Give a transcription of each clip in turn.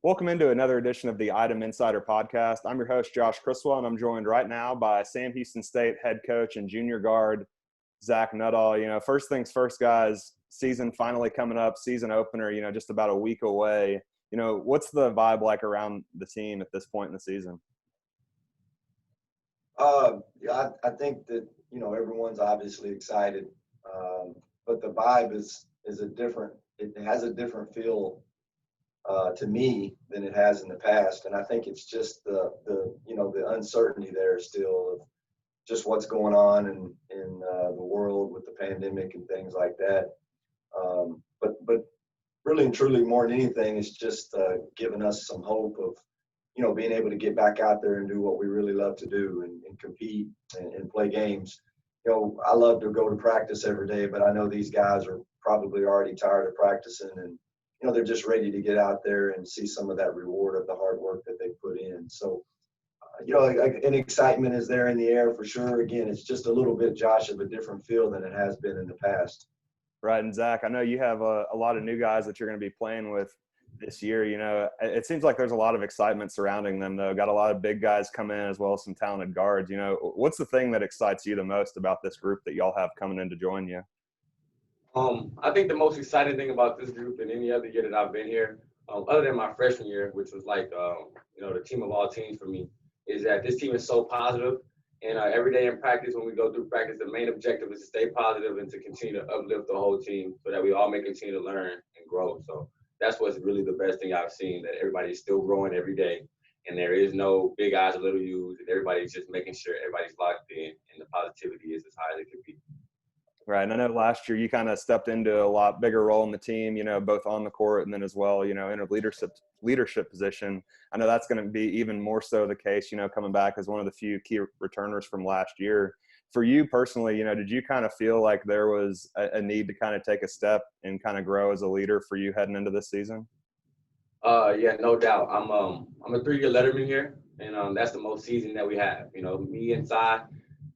Welcome into another edition of the Item Insider Podcast. I'm your host, Josh Criswell, and I'm joined right now by Sam Houston State head coach and junior guard, Zach Nutall. First things first, guys, season finally coming up, season opener, just about a week away. What's the vibe like around the team at this point in the season? I think that, everyone's obviously excited, but the vibe is it has a different feel to me than it has in the past. And I think it's just the uncertainty there still of just what's going on in the world with the pandemic and things like that. But really and truly, more than anything, it's just giving us some hope of, being able to get back out there and do what we really love to do and compete and play games. I love to go to practice every day, but I know these guys are probably already tired of practicing and, they're just ready to get out there and see some of that reward of the hard work that they put in. So, an excitement is there in the air for sure. Again, it's just a little bit, Josh, of a different feel than it has been in the past. Right. And Zach, I know you have a lot of new guys that you're going to be playing with this year. It seems like there's a lot of excitement surrounding them, though. Got a lot of big guys come in as well as some talented guards. What's the thing that excites you the most about this group that y'all have coming in to join you? I think the most exciting thing about this group than any other year that I've been here, other than my freshman year, which was like, the team of all teams for me, is that this team is so positive. And every day in practice, when we go through practice, the main objective is to stay positive and to continue to uplift the whole team so that we all may continue to learn and grow. So that's what's really the best thing I've seen, that everybody's still growing every day. And there is no big eyes or little U's, and everybody's just making sure everybody's locked in and the positivity is as high as it could be. Right. And I know last year you kind of stepped into a lot bigger role in the team, both on the court and then as well, in a leadership position. I know that's going to be even more so the case, coming back as one of the few key returners from last year. For you personally, did you kind of feel like there was a need to kind of take a step and kind of grow as a leader for you heading into this season? Yeah, no doubt. I'm a 3-year letterman here, and that's the most season that we have. Me and Cy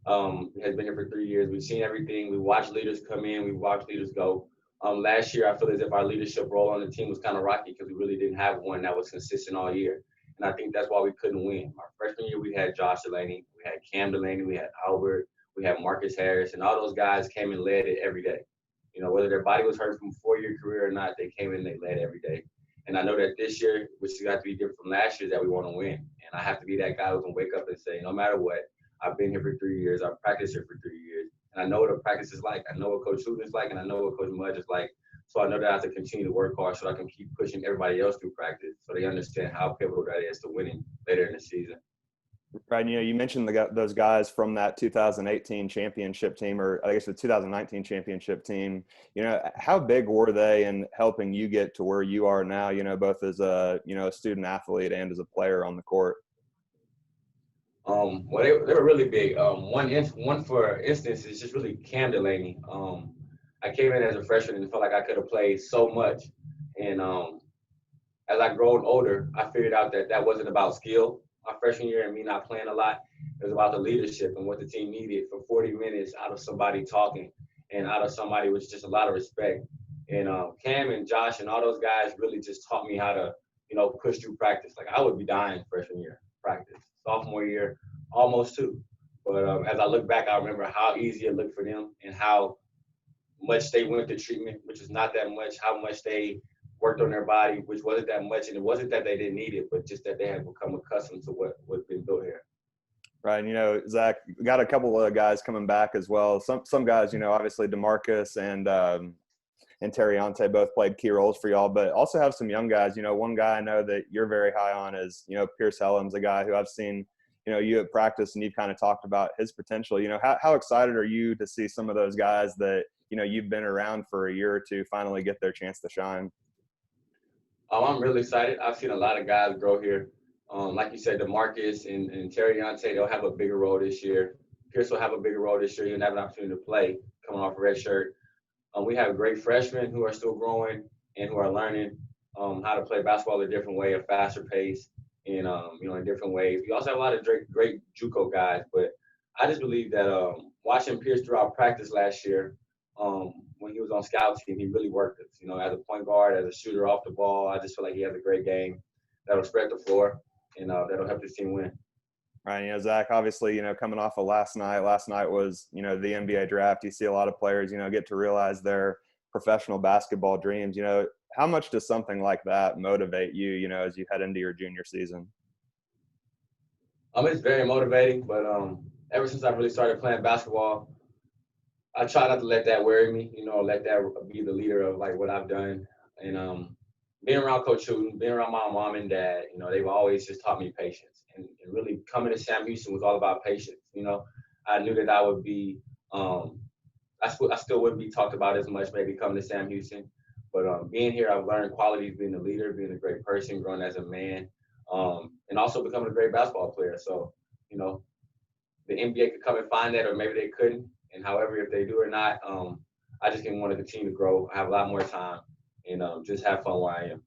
has been here for 3 years. We've seen everything. We watched leaders come in. We watched leaders go. Last year, I feel as if our leadership role on the team was kind of rocky because we really didn't have one that was consistent all year. And I think that's why we couldn't win. Our freshman year, we had Josh Delaney, we had Cam Delaney, we had Albert, we had Marcus Harris, and all those guys came and led it every day. Whether their body was hurt from a 4-year career or not, they came in, they led every day. And I know that this year, which has got to be different from last year, is that we want to win. And I have to be that guy who can wake up and say, no matter what, I've been here for 3 years. I've practiced here for 3 years. And I know what a practice is like. I know what Coach Hooten is like, and I know what Coach Mudge is like. So I know that I have to continue to work hard so I can keep pushing everybody else through practice so they understand how pivotal that is to winning later in the season. Right. You mentioned those guys from that 2018 championship team, or I guess the 2019 championship team. How big were they in helping you get to where you are now, both as a student athlete and as a player on the court? Well, they were really big. One for instance is just really Cam Delaney. I came in as a freshman and felt like I could have played so much. And as I grown older, I figured out that that wasn't about skill. My freshman year and me not playing a lot, it was about the leadership and what the team needed for 40 minutes out of somebody talking and out of somebody with just a lot of respect. And Cam and Josh and all those guys really just taught me how to, push through practice. Like I would be dying freshman year practice. Sophomore year, almost too. But as I look back, I remember how easy it looked for them and how much they went to treatment, which is not that much, how much they worked on their body, which wasn't that much. And it wasn't that they didn't need it, but just that they had become accustomed to what's been built here. Right. Zach, got a couple of guys coming back as well. Some guys, obviously DeMarcus and Terriante both played key roles for y'all, but also have some young guys. One guy I know that you're very high on is, Pierce Helms, a guy who I've seen, you at practice and you've kind of talked about his potential. How excited are you to see some of those guys that, you've been around for a year or two finally get their chance to shine? I'm really excited. I've seen a lot of guys grow here. Like you said, DeMarcus and Terriante, they'll have a bigger role this year. Pierce will have a bigger role this year. He'll have an opportunity to play coming off a red shirt. We have great freshmen who are still growing and who are learning how to play basketball a different way, a faster pace, and in different ways. We also have a lot of great JUCO guys, but I just believe that watching Pierce throughout practice last year, when he was on scout team, he really worked us. As a point guard, as a shooter off the ball, I just feel like he has a great game. that'll spread the floor, and that'll help this team win. Right. Zach, obviously, coming off of last night was, the NBA draft. You see a lot of players, get to realize their professional basketball dreams. How much does something like that motivate you, as you head into your junior season? It's very motivating, but ever since I really started playing basketball, I try not to let that worry me, let that be the leader of like what I've done. And being around Coach Hooten, being around my mom and dad, they've always just taught me patience. And really coming to Sam Houston was all about patience. I knew that I would be, I still wouldn't be talked about as much maybe coming to Sam Houston. But being here, I've learned qualities, being a leader, being a great person, growing as a man, and also becoming a great basketball player. So, the NBA could come and find that, or maybe they couldn't. And however, if they do or not, I just want to continue to grow, have a lot more time, and just have fun where I am.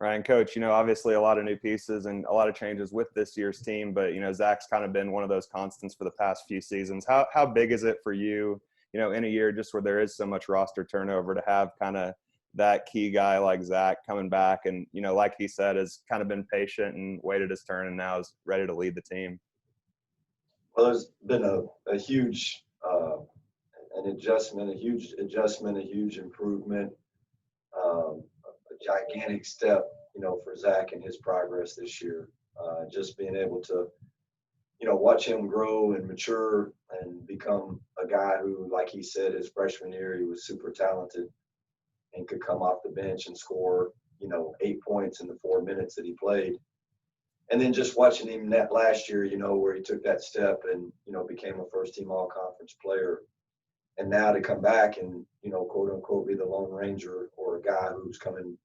Right. And Coach, obviously a lot of new pieces and a lot of changes with this year's team, but, Zach's kind of been one of those constants for the past few seasons. How big is it for you, in a year just where there is so much roster turnover, to have kind of that key guy like Zach coming back and, like he said, has kind of been patient and waited his turn and now is ready to lead the team? Well, there's been a huge a huge improvement, a gigantic step, for Zach and his progress this year. Just being able to, watch him grow and mature and become a guy who, like he said, his freshman year, he was super talented and could come off the bench and score, 8 points in the 4 minutes that he played. And then just watching him that last year, where he took that step and, became a first-team all-conference player. And now to come back and, quote-unquote, be the Lone Ranger or a guy who's coming,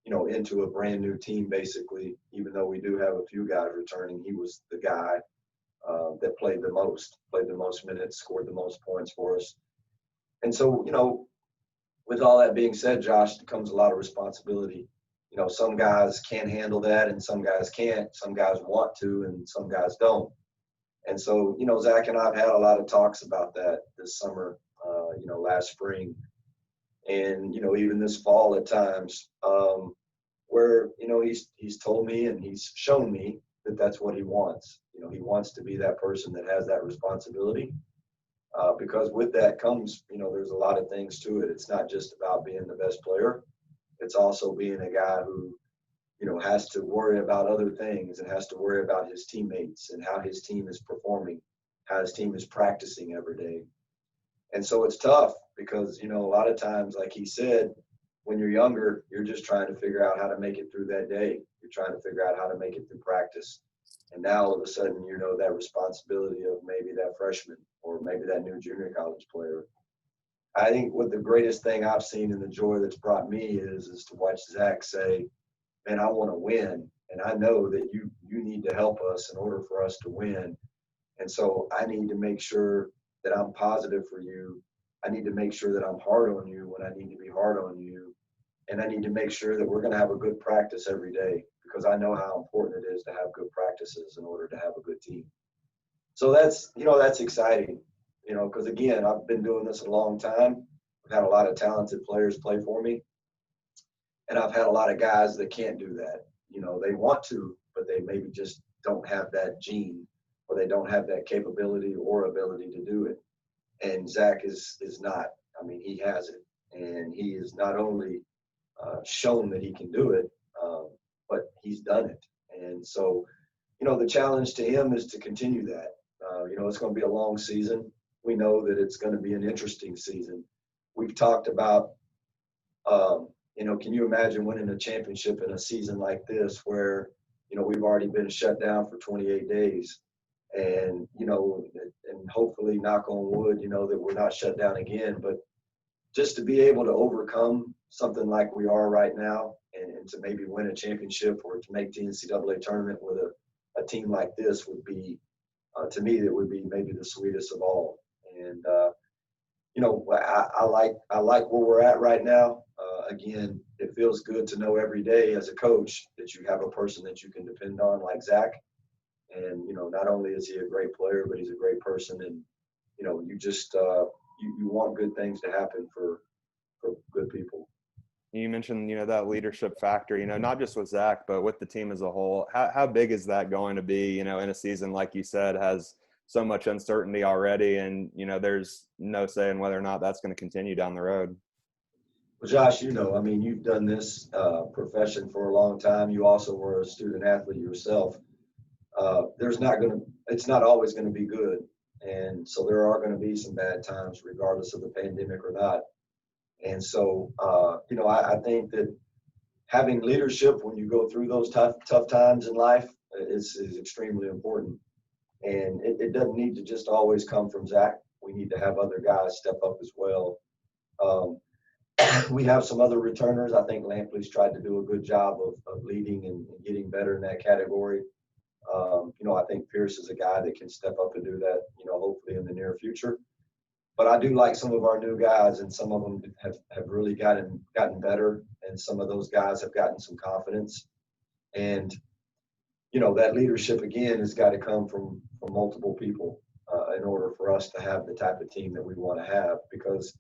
into a brand-new team, basically, even though we do have a few guys returning, he was the guy that played the most minutes, scored the most points for us. And so, with all that being said, Josh, comes a lot of responsibility. Some guys can handle that and some guys can't. Some guys want to and some guys don't. And so, Zach and I have had a lot of talks about that this summer, last spring. And, even this fall at times, where, he's told me and he's shown me that that's what he wants. He wants to be that person that has that responsibility. Because with that comes, there's a lot of things to it. It's not just about being the best player. It's also being a guy who, has to worry about other things and has to worry about his teammates and how his team is performing, how his team is practicing every day. And so it's tough because, a lot of times, like he said, when you're younger, you're just trying to figure out how to make it through that day. You're trying to figure out how to make it through practice. And now all of a sudden, that responsibility of maybe that freshman or maybe that new junior college player. I think what the greatest thing I've seen and the joy that's brought me is to watch Zach say, man, I want to win. And I know that you need to help us in order for us to win. And so I need to make sure that I'm positive for you. I need to make sure that I'm hard on you when I need to be hard on you. And I need to make sure that we're going to have a good practice every day because I know how important it is to have good practices in order to have a good team. So that's exciting, because again, I've been doing this a long time. I've had a lot of talented players play for me. And I've had a lot of guys that can't do that. They want to, but they maybe just don't have that gene or they don't have that capability or ability to do it. And Zach is not. I mean, he has it. And he is not only shown that he can do it, but he's done it. And so, the challenge to him is to continue that. It's going to be a long season. We know that it's going to be an interesting season. We've talked about, can you imagine winning a championship in a season like this where, we've already been shut down for 28 days and, and hopefully knock on wood, that we're not shut down again, but just to be able to overcome something like we are right now and to maybe win a championship or to make the NCAA tournament with a team like this would be, to me, that would be maybe the sweetest of all. And, I like where we're at right now. Again, it feels good to know every day as a coach that you have a person that you can depend on like Zach. And, not only is he a great player, but he's a great person. And, you just you want good things to happen for good people. You mentioned, that leadership factor, not just with Zach, but with the team as a whole. How big is that going to be, in a season, like you said, has so much uncertainty already, and, there's no saying whether or not that's going to continue down the road. Well, Josh, I mean, you've done this profession for a long time. You also were a student athlete yourself. It's not always going to be good. And so there are going to be some bad times, regardless of the pandemic or not. And so, I think that having leadership when you go through those tough times in life is extremely important. And it doesn't need to just always come from Zach. We need to have other guys step up as well. We have some other returners. I think Lampley's tried to do a good job of leading and getting better in that category. I think Pierce is a guy that can step up and do that, hopefully in the near future. But I do like some of our new guys, and some of them have really gotten better, and some of those guys have gotten some confidence. And, that leadership, again, has got to come from multiple people in order for us to have the type of team that we want to have. Because,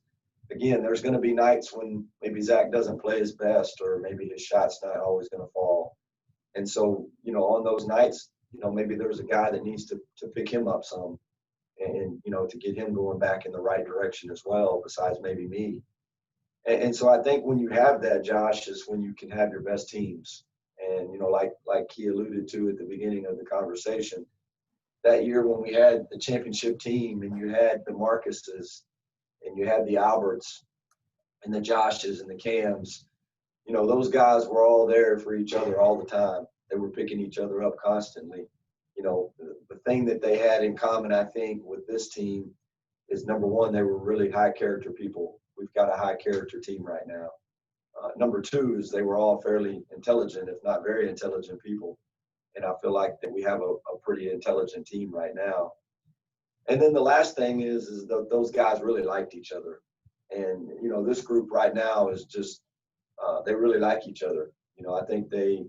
again, there's going to be nights when maybe Zach doesn't play his best, or maybe his shot's not always going to fall. And so, on those nights, maybe there's a guy that needs to pick him up some and, to get him going back in the right direction as well, besides maybe me. And so I think when you have that, Josh, is when you can have your best teams. And, like he alluded to at the beginning of the conversation, that year when we had the championship team and you had the Marcuses and you had the Alberts and the Joshes and the Cams, those guys were all there for each other all the time. They were picking each other up constantly. The thing that they had in common, I think, with this team is, number one, they were really high character people. We've got a high character team right now. Number two is they were all fairly intelligent, if not very intelligent people. And I feel like that we have a pretty intelligent team right now. And then the last thing is that those guys really liked each other. And, this group right now is just, they really like each other. I think they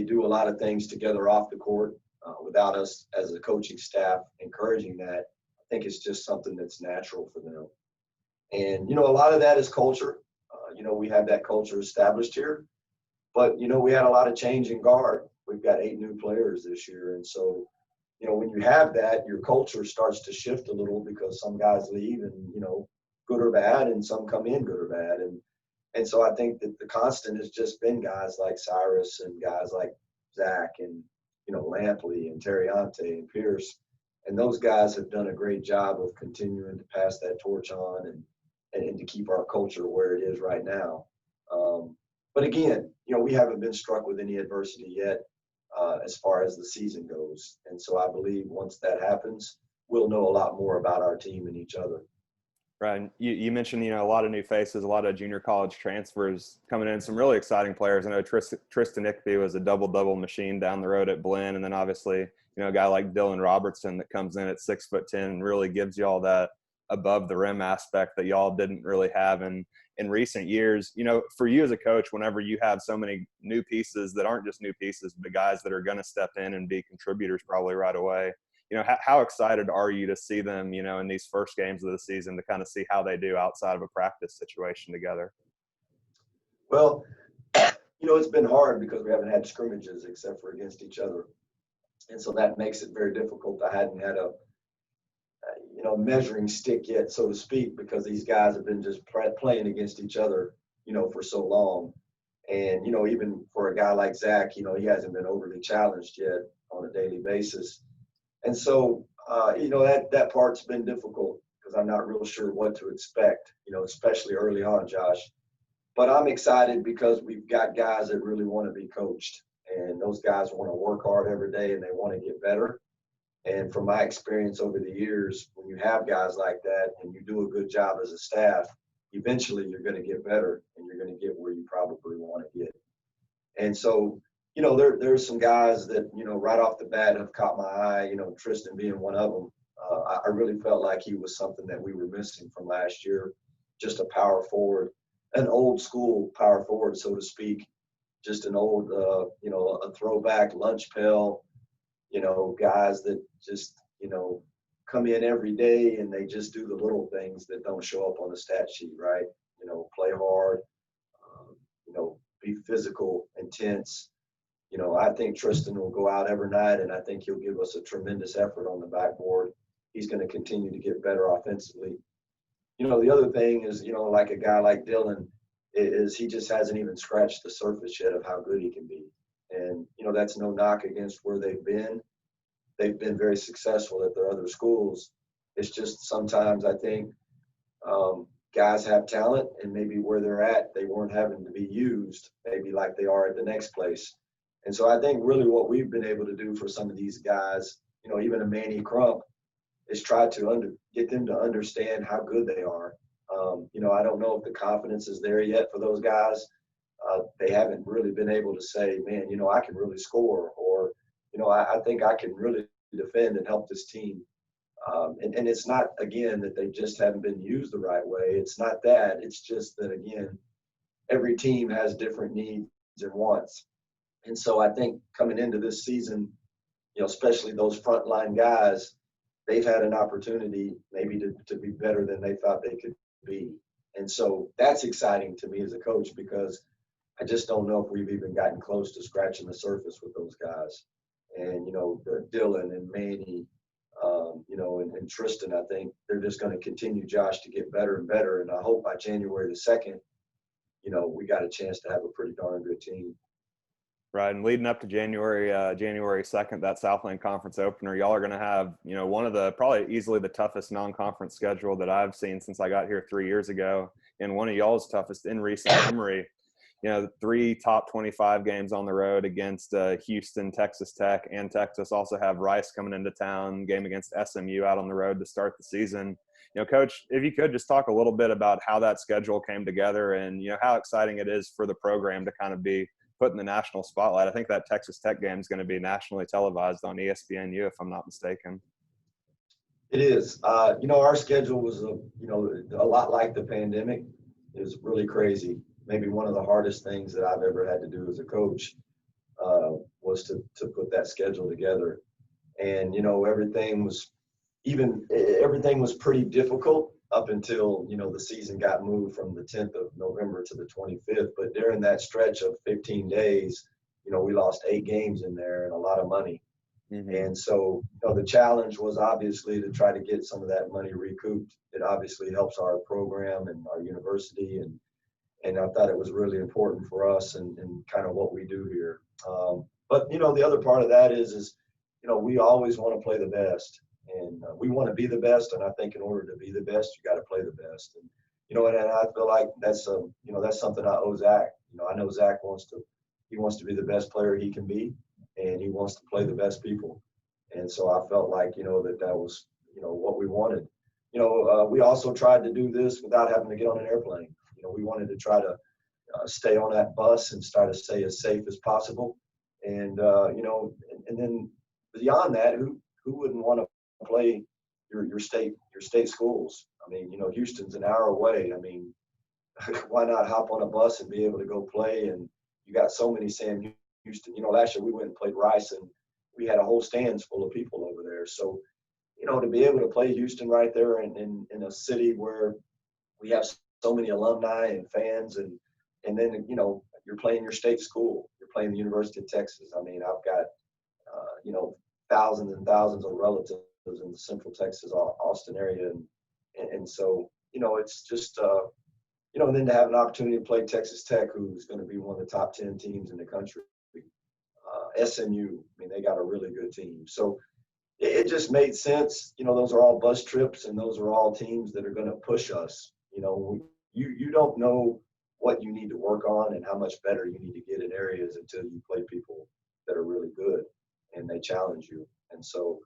do a lot of things together off the court without us as a coaching staff encouraging that. I think it's just something that's natural for them. And, a lot of that is culture. We have that culture established here. But, we had a lot of change in guard. We've got 8 new players this year. And so, when you have that, your culture starts to shift a little because some guys leave and, good or bad, and some come in good or bad. And so I think that the constant has just been guys like Cyrus and guys like Zach and, Lampley and Terriante and Pierce. And those guys have done a great job of continuing to pass that torch on and to keep our culture where it is right now. But again, we haven't been struck with any adversity yet as far as the season goes. And so I believe once that happens, we'll know a lot more about our team and each other. Right. You mentioned, a lot of new faces, a lot of junior college transfers coming in, some really exciting players. I know Tristan Ickby was a double-double machine down the road at Blinn. And then obviously, a guy like Dylan Robertson that comes in at 6'10" and really gives you all that above the rim aspect that y'all didn't really have in recent years. For you as a coach, whenever you have so many new pieces that aren't just new pieces, but guys that are going to step in and be contributors probably right away, how excited are you to see them, in these first games of the season to kind of see how they do outside of a practice situation together? Well, it's been hard because we haven't had scrimmages except for against each other. And so that makes it very difficult. I hadn't had a measuring stick yet, so to speak, because these guys have been just playing against each other, for so long. And, even for a guy like Zach, he hasn't been overly challenged yet on a daily basis. And so, that part's been difficult because I'm not real sure what to expect, especially early on, Josh. But I'm excited because we've got guys that really want to be coached. And those guys want to work hard every day and they want to get better. And from my experience over the years, when you have guys like that and you do a good job as a staff, eventually you're going to get better and you're going to get where you probably want to get. And so, there's some guys that, right off the bat have caught my eye, Tristan being one of them. I really felt like he was something that we were missing from last year, just a power forward, an old school power forward, so to speak, just an old, a throwback lunch pail, guys that just, come in every day and they just do the little things that don't show up on the stat sheet, right? Play hard, be physical, intense. I think Tristan will go out every night, and I think he'll give us a tremendous effort on the backboard. He's going to continue to get better offensively. The other thing is, like a guy like Dylan, is he just hasn't even scratched the surface yet of how good he can be. And, that's no knock against where they've been. They've been very successful at their other schools. It's just sometimes I think guys have talent, and maybe where they're at, they weren't having to be used maybe like they are at the next place. And so I think really what we've been able to do for some of these guys, even a Manny Crump, is try to get them to understand how good they are. I don't know if the confidence is there yet for those guys. They haven't really been able to say, man, I can really score, or, I think I can really defend and help this team. And it's not, again, that they just haven't been used the right way. It's not that. It's just that, again, every team has different needs and wants. And so I think coming into this season, especially those frontline guys, they've had an opportunity maybe to be better than they thought they could be. And so that's exciting to me as a coach, because I just don't know if we've even gotten close to scratching the surface with those guys. And, Dylan and Manny, and Tristan, I think they're just going to continue, Josh, to get better and better. And I hope by January the 2nd, we got a chance to have a pretty darn good team. Right, and leading up to January 2nd, that Southland Conference opener, y'all are going to have, one of the probably easily the toughest non-conference schedule that I've seen since I got here 3 years ago, and one of y'all's toughest in recent memory. 3 top 25 games on the road against Houston, Texas Tech, and Texas. Also have Rice coming into town, game against SMU out on the road to start the season. Coach, if you could just talk a little bit about how that schedule came together and, how exciting it is for the program to kind of be put in the national spotlight. I think that Texas Tech game is going to be nationally televised on ESPNU, if I'm not mistaken. It is. Our schedule was, a lot like the pandemic. It was really crazy. Maybe one of the hardest things that I've ever had to do as a coach was to put that schedule together. And, everything was pretty difficult up until, the season got moved from the 10th of November to the 25th. But during that stretch of 15 days, we lost 8 games in there and a lot of money. Mm-hmm. And so, the challenge was obviously to try to get some of that money recouped. It obviously helps our program and our university, and I thought it was really important for us and kind of what we do here. But, the other part of that is we always want to play the best, and we want to be the best. And I think in order to be the best, you got to play the best. And, and I feel like that's something I owe Zach. I know Zach wants to be the best player he can be, and he wants to play the best people. And so I felt like, that was, what we wanted. We also tried to do this without having to get on an airplane. We wanted to try to stay on that bus and try to stay as safe as possible. And, and then beyond that, who wouldn't want to play your state schools? I mean, Houston's an hour away. I mean, why not hop on a bus and be able to go play? And you got so many Sam Houston. Last year we went and played Rice, and we had a whole stands full of people over there. So, to be able to play Houston right there in a city where we have so many alumni and fans, and then, you're playing your state school, you're playing the University of Texas. I mean, I've got, thousands and thousands of relatives in the Central Texas, Austin area. And so, it's just, and then to have an opportunity to play Texas Tech, who's going to be one of the top 10 teams in the country. SMU, I mean, they got a really good team. So it just made sense. Those are all bus trips, and those are all teams that are going to push us. You don't know what you need to work on and how much better you need to get in areas until you play people that are really good and they challenge you. And so,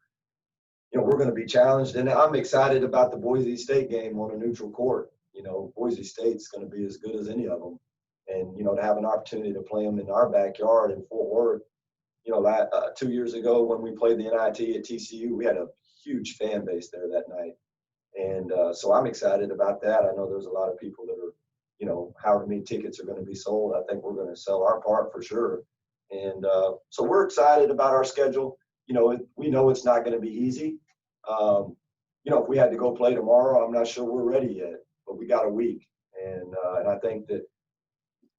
we're going to be challenged. And I'm excited about the Boise State game on a neutral court. Boise State's going to be as good as any of them. And, to have an opportunity to play them in our backyard in Fort Worth, 2 years ago when we played the NIT at TCU, we had a huge fan base there that night. And so I'm excited about that. I know there's a lot of people that are, however many tickets are going to be sold. I think we're going to sell our part for sure. And so we're excited about our schedule. We know it's not going to be easy. If we had to go play tomorrow, I'm not sure we're ready yet, but we got a week. And I think that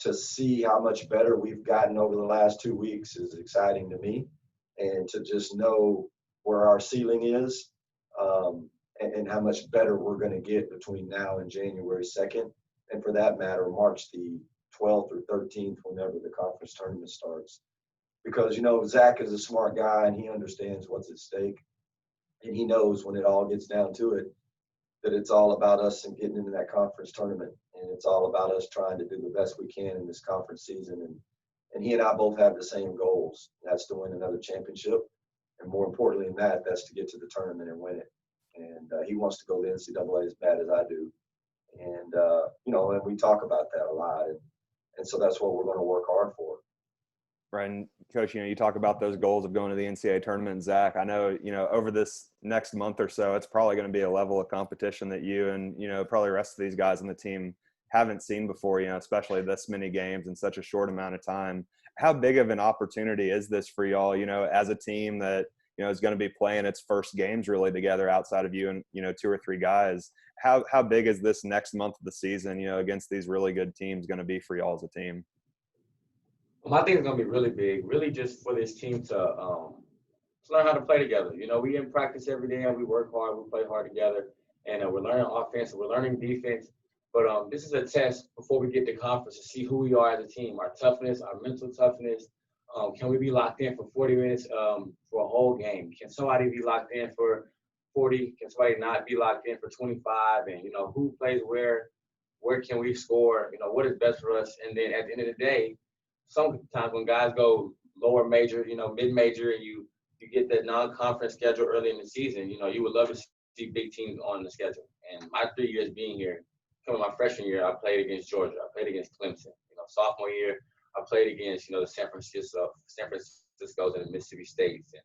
to see how much better we've gotten over the last 2 weeks is exciting to me, and to just know where our ceiling is, and how much better we're going to get between now and January 2nd, and for that matter, March the 12th or 13th, whenever the conference tournament starts. Because, Zach is a smart guy, and he understands what's at stake, and he knows when it all gets down to it that it's all about us and getting into that conference tournament, and it's all about us trying to do the best we can in this conference season. And he and I both have the same goals. That's to win another championship, and more importantly than that, that's to get to the tournament and win it. And he wants to go to the NCAA as bad as I do. And, and we talk about that a lot. And so that's what we're going to work hard for. Right. And Coach, you talk about those goals of going to the NCAA tournament. Zach, I know, over this next month or so, it's probably going to be a level of competition that you and, probably the rest of these guys on the team haven't seen before, especially this many games in such a short amount of time. How big of an opportunity is this for y'all, as a team that, is going to be playing its first games really together outside of you and, 2 or 3 guys? How big is this next month of the season, against these really good teams going to be for y'all as a team? I think it's going to be really big, really just for this team to learn how to play together. We in practice every day and we work hard, we play hard together, and we're learning offense and we're learning defense. But this is a test before we get to conference to see who we are as a team, our toughness, our mental toughness. Can we be locked in for 40 minutes for a whole game? Can somebody be locked in for 40? Can somebody not be locked in for 25? And, who plays where can we score? What is best for us? And then at the end of the day, sometimes when guys go lower major, mid-major, and you get that non-conference schedule early in the season, you would love to see big teams on the schedule. And my 3 years being here, coming my freshman year, I played against Georgia. I played against Clemson. Sophomore year, I played against, the San Francisco's and the Mississippi States. And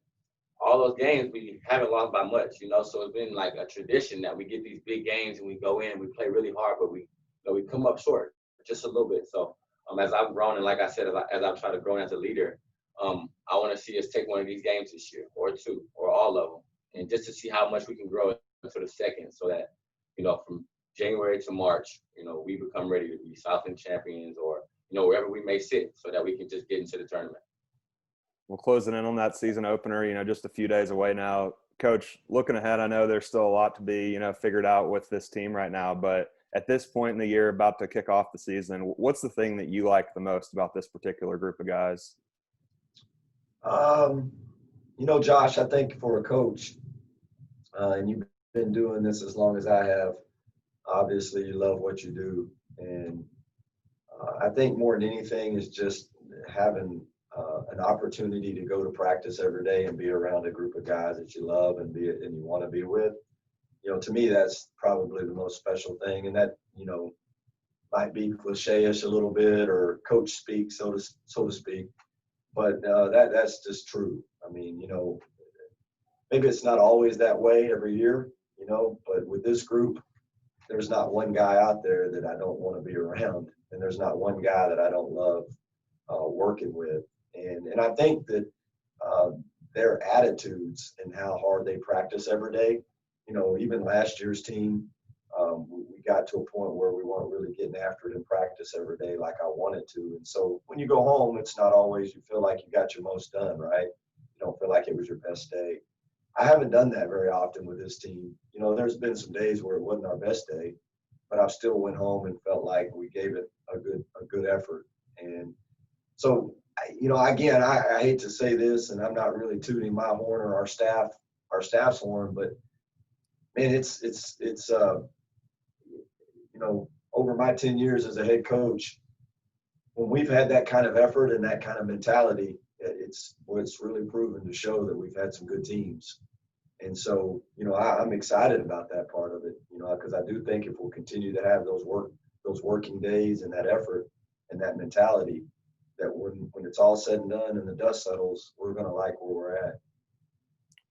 all those games, we haven't lost by much, so it's been like a tradition that we get these big games and we go in and we play really hard, but we come up short just a little bit. So as I've grown, and like I said, as I've tried to grow as a leader, I want to see us take one of these games this year, or 2, or all of them, and just to see how much we can grow into the second, so that, from January to March, we become ready to be Southland champions, or, wherever we may sit, so that we can just get into the tournament. Well, closing in on that season opener, just a few days away now. Coach, looking ahead, I know there's still a lot to be, figured out with this team right now, but at this point in the year, about to kick off the season, what's the thing that you like the most about this particular group of guys? Josh, I think for a coach, and you've been doing this as long as I have, obviously you love what you do. And I think more than anything is just having an opportunity to go to practice every day and be around a group of guys that you love and you want to be with. To me, that's probably the most special thing. And that, might be cliche-ish a little bit, or coach speak, so to speak. But that's just true. I mean, maybe it's not always that way every year, but with this group, there's not one guy out there that I don't want to be around. And there's not one guy that I don't love working with. And I think that their attitudes and how hard they practice every day, even last year's team, we got to a point where we weren't really getting after it in practice every day like I wanted to. And so when you go home, it's not always you feel like you got your most done, right? You don't feel like it was your best day. I haven't done that very often with this team. There's been some days where it wasn't our best day, but I still went home and felt like we gave it a good effort. And so, again, I hate to say this, and I'm not really tooting my horn or our staff's horn, but man, it's over my 10 years as a head coach, when we've had that kind of effort and that kind of mentality, it's really proven to show that we've had some good teams. And so, I'm excited about that part of it, because I do think if we'll continue to have those working days and that effort and that mentality, that when it's all said and done and the dust settles, we're going to like where we're at.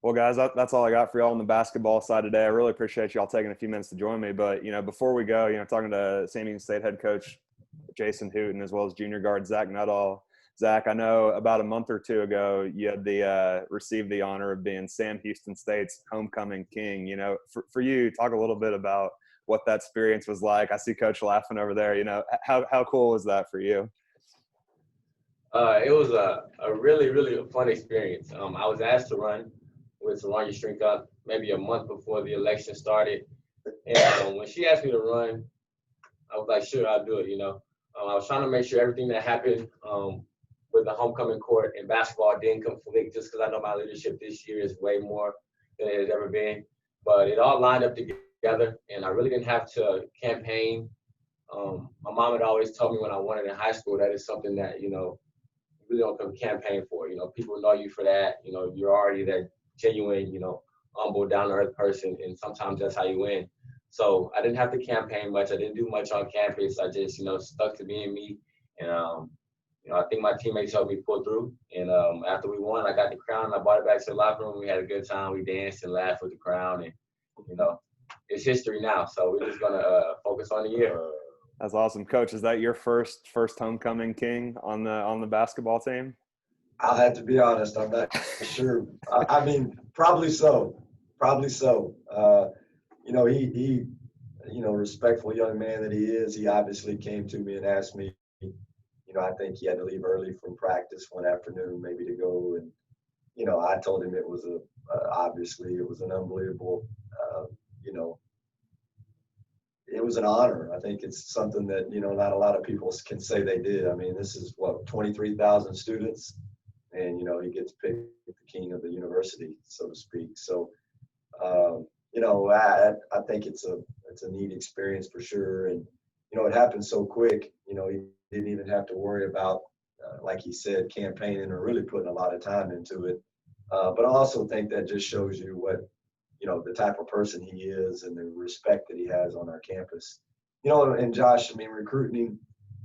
Well, guys, that's all I got for y'all on the basketball side today. I really appreciate y'all taking a few minutes to join me. But, before we go, talking to San Diego State head coach Jason Hooten, as well as junior guard Zach Nutall. Zach, I know about a month or 2 ago, you had received the honor of being Sam Houston State's homecoming king. For you, talk a little bit about what that experience was like. I see Coach laughing over there. You know, how cool was that for you? It was a really, really fun experience. I was asked to run with Run Your Strength Up maybe a month before the election started. And when she asked me to run, I was like, sure, I'll do it, you know. I was trying to make sure everything that happened with the homecoming court and basketball didn't conflict, just because I know my leadership this year is way more than it has ever been. But it all lined up together, and I really didn't have to campaign. My mom had always told me when I won it in high school that it's something that, you know, you really don't come campaign for. You know, people know you for that. You know, you're already that genuine, you know, humble, down-to-earth person, and sometimes that's how you win. So I didn't have to campaign much. I didn't do much on campus. I just, you know, stuck to being me. And, you know, I think my teammates helped me pull through. And after we won, I got the crown. I brought it back to the locker room. We had a good time. We danced and laughed with the crown. And, you know, it's history now. So we're just going to focus on the year. That's awesome. Coach, is that your first homecoming king on the basketball team? I'll have to be honest. I'm not sure. I mean, probably so. Probably so. You know, he, you know, respectful young man that he is, he obviously came to me and asked me, you know, I think he had to leave early from practice one afternoon maybe to go. And, you know, I told him it was obviously it was an unbelievable, you know, it was an honor. I think it's something that, you know, not a lot of people can say they did. I mean, this is what, 23,000 students, and, you know, he gets picked the king of the university, so to speak. So, you know, I think it's a neat experience for sure. And, you know, it happened so quick, you know, he didn't even have to worry about, like he said, campaigning or really putting a lot of time into it. But I also think that just shows you what, you know, the type of person he is and the respect that he has on our campus. You know, and Josh, I mean, recruiting him,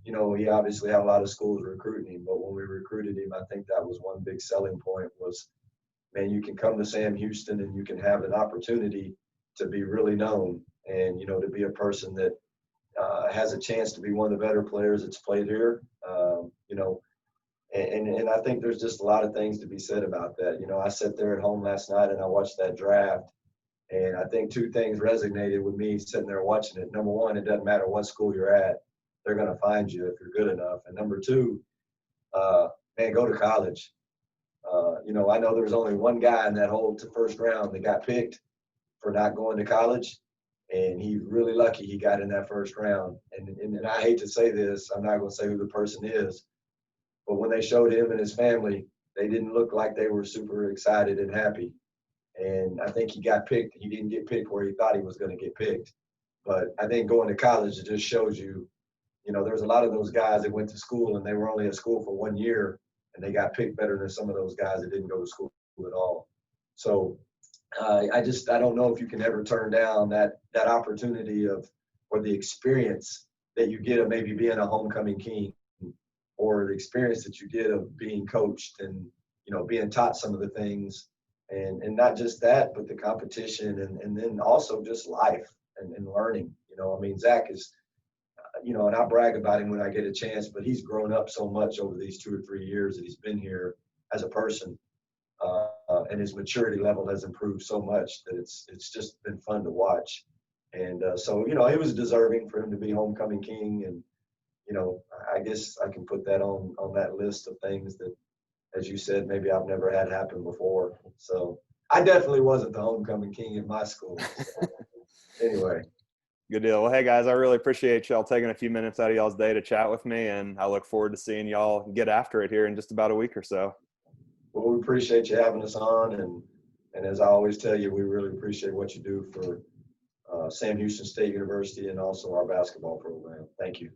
you know, he obviously had a lot of schools recruiting him, but when we recruited him, I think that was one big selling point was, man, you can come to Sam Houston and you can have an opportunity to be really known and, you know, to be a person that has a chance to be one of the better players that's played here, you know, and I think there's just a lot of things to be said about that. You know, I sat there at home last night and I watched that draft, and I think two things resonated with me sitting there watching it. Number one, it doesn't matter what school you're at, they're going to find you if you're good enough. And number two, man, go to college. You know, I know there's only one guy in that whole first round that got picked for not going to college, and he's really lucky he got in that first round. And I hate to say this, I'm not going to say who the person is, but when they showed him and his family, they didn't look like they were super excited and happy. And I think he got picked. He didn't get picked where he thought he was going to get picked. But I think going to college, it just shows you, you know, there's a lot of those guys that went to school and they were only at school for 1 year, and they got picked better than some of those guys that didn't go to school at all. So I don't know if you can ever turn down that opportunity of, or the experience that you get of maybe being a homecoming king, or the experience that you get of being coached and, you know, being taught some of the things, and not just that, but the competition, and then also just life and learning. You know, I mean, Zach is, you know, and I brag about him when I get a chance, but he's grown up so much over these 2 or 3 years that he's been here as a person, and his maturity level has improved so much that it's just been fun to watch. And so, you know, it was deserving for him to be homecoming king. And, you know, I guess I can put that on that list of things that, as you said, maybe I've never had happen before. So I definitely wasn't the homecoming king in my school. So, anyway. Good deal. Well, hey, guys, I really appreciate y'all taking a few minutes out of y'all's day to chat with me, and I look forward to seeing y'all get after it here in just about a week or so. Well, we appreciate you having us on, and as I always tell you, we really appreciate what you do for Sam Houston State University and also our basketball program. Thank you.